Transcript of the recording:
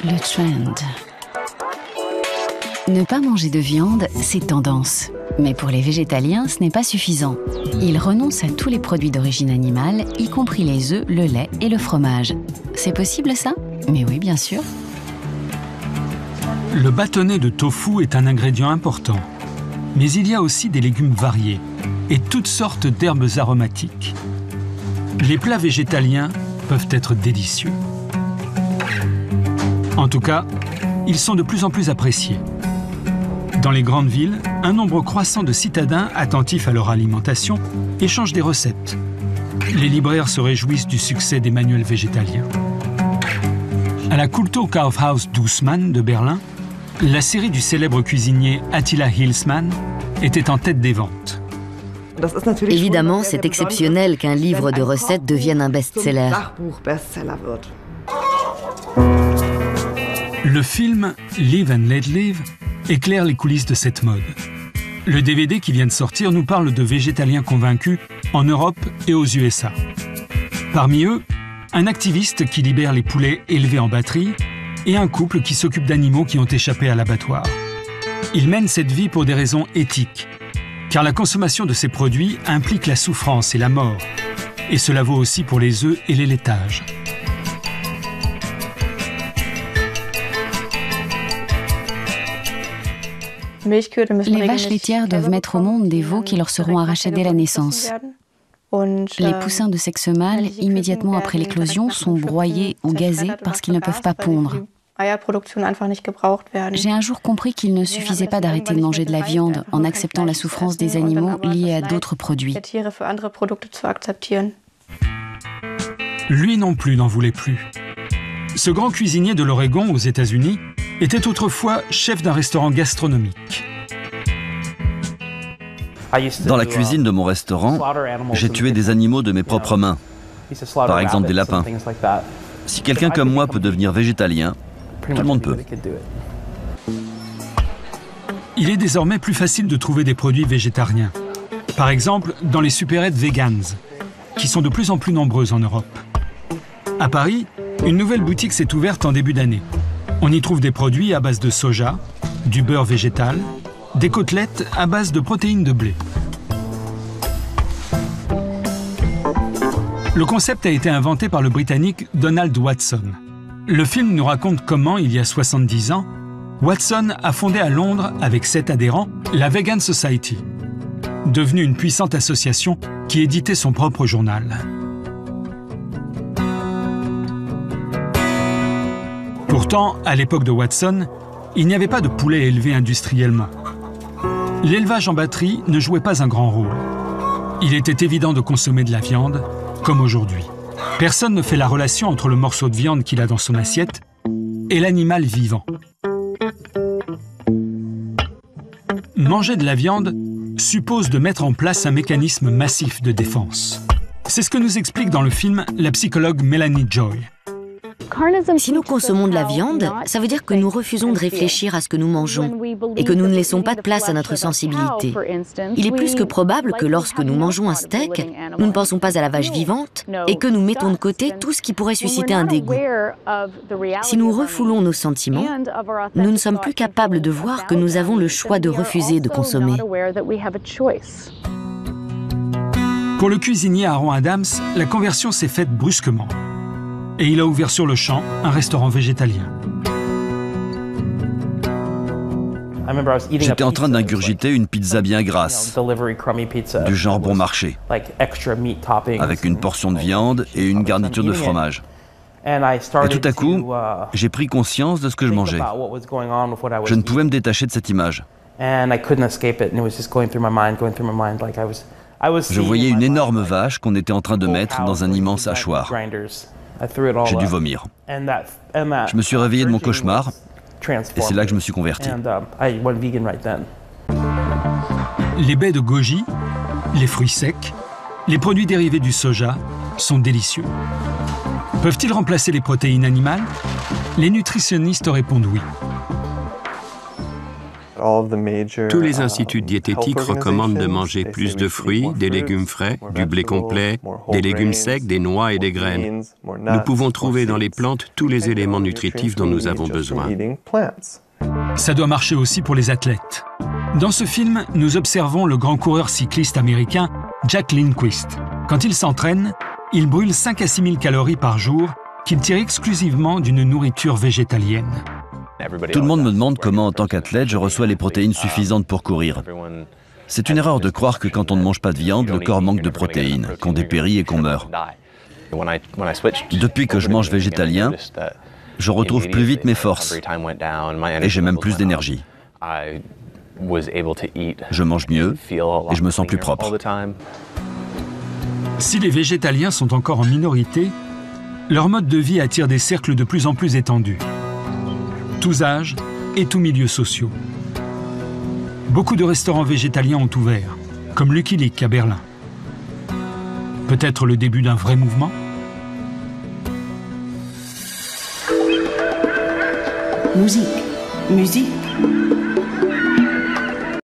Le trend. Ne pas manger de viande, c'est tendance. Mais pour les végétaliens, ce n'est pas suffisant. Ils renoncent à tous les produits d'origine animale, y compris les œufs, le lait et le fromage. C'est possible ça? Mais oui, bien sûr. Le bâtonnet de tofu est un ingrédient important. Mais il y a aussi des légumes variés et toutes sortes d'herbes aromatiques. Les plats végétaliens peuvent être délicieux. En tout cas, ils sont de plus en plus appréciés. Dans les grandes villes, un nombre croissant de citadins attentifs à leur alimentation échangent des recettes. Les libraires se réjouissent du succès des manuels végétaliens. À la Kulturkaufhaus Dussmann de Berlin, la série du célèbre cuisinier Attila Hildmann était en tête des ventes. Évidemment, c'est exceptionnel qu'un livre de recettes devienne un best-seller. Le film Live and Let Live éclaire les coulisses de cette mode. Le DVD qui vient de sortir nous parle de végétaliens convaincus en Europe et aux USA. Parmi eux, un activiste qui libère les poulets élevés en batterie et un couple qui s'occupe d'animaux qui ont échappé à l'abattoir. Ils mènent cette vie pour des raisons éthiques, car la consommation de ces produits implique la souffrance et la mort. Et cela vaut aussi pour les œufs et les laitages. Les vaches laitières doivent mettre au monde des veaux qui leur seront arrachés dès la naissance. Les poussins de sexe mâle, immédiatement après l'éclosion, sont broyés ou gazés parce qu'ils ne peuvent pas pondre. J'ai un jour compris qu'il ne suffisait pas d'arrêter de manger de la viande en acceptant la souffrance des animaux liée à d'autres produits. Lui non plus n'en voulait plus. Ce grand cuisinier de l'Oregon aux États-Unis était autrefois chef d'un restaurant gastronomique. Dans la cuisine de mon restaurant, j'ai tué des animaux de mes propres mains, par exemple des lapins. Si quelqu'un comme moi peut devenir végétalien, tout le monde peut. Il est désormais plus facile de trouver des produits végétariens. Par exemple, dans les supérettes Vegans, qui sont de plus en plus nombreuses en Europe. À Paris, une nouvelle boutique s'est ouverte en début d'année. On y trouve des produits à base de soja, du beurre végétal, des côtelettes à base de protéines de blé. Le concept a été inventé par le Britannique Donald Watson. Le film nous raconte comment, il y a 70 ans, Watson a fondé à Londres, avec 7 adhérents, la Vegan Society, devenue une puissante association qui éditait son propre journal. Pourtant, à l'époque de Watson, il n'y avait pas de poulet élevé industriellement. L'élevage en batterie ne jouait pas un grand rôle. Il était évident de consommer de la viande, comme aujourd'hui. Personne ne fait la relation entre le morceau de viande qu'il a dans son assiette et l'animal vivant. Manger de la viande suppose de mettre en place un mécanisme massif de défense. C'est ce que nous explique dans le film la psychologue Melanie Joy. Si nous consommons de la viande, ça veut dire que nous refusons de réfléchir à ce que nous mangeons et que nous ne laissons pas de place à notre sensibilité. Il est plus que probable que lorsque nous mangeons un steak, nous ne pensons pas à la vache vivante et que nous mettons de côté tout ce qui pourrait susciter un dégoût. Si nous refoulons nos sentiments, nous ne sommes plus capables de voir que nous avons le choix de refuser de consommer. Pour le cuisinier Aaron Adams, la conversion s'est faite brusquement. Et il a ouvert sur le champ un restaurant végétalien. J'étais en train d'ingurgiter une pizza bien grasse, du genre bon marché, avec une portion de viande et une garniture de fromage. Et tout à coup, j'ai pris conscience de ce que je mangeais. Je ne pouvais me détacher de cette image. Je voyais une énorme vache qu'on était en train de mettre dans un immense hachoir. J'ai dû vomir. Je me suis réveillé de mon cauchemar et c'est là que je me suis converti. Les baies de goji, les fruits secs, les produits dérivés du soja sont délicieux. Peuvent-ils remplacer les protéines animales? Les nutritionnistes répondent oui. Tous les instituts diététiques recommandent de manger plus de fruits, des légumes frais, du blé complet, des légumes secs, des noix et des graines. Nous pouvons trouver dans les plantes tous les éléments nutritifs dont nous avons besoin. Ça doit marcher aussi pour les athlètes. Dans ce film, nous observons le grand coureur cycliste américain Jack Lindquist. Quand il s'entraîne, il brûle 5 à 6 000 calories par jour qu'il tire exclusivement d'une nourriture végétalienne. Tout le monde me demande comment, en tant qu'athlète, je reçois les protéines suffisantes pour courir. C'est une erreur de croire que quand on ne mange pas de viande, le corps manque de protéines, qu'on dépérit et qu'on meurt. Depuis que je mange végétalien, je retrouve plus vite mes forces et j'ai même plus d'énergie. Je mange mieux et je me sens plus propre. Si les végétaliens sont encore en minorité, leur mode de vie attire des cercles de plus en plus étendus. Tous âges et tous milieux sociaux. Beaucoup de restaurants végétaliens ont ouvert, comme Lucky Luke à Berlin. Peut-être le début d'un vrai mouvement ? Musique.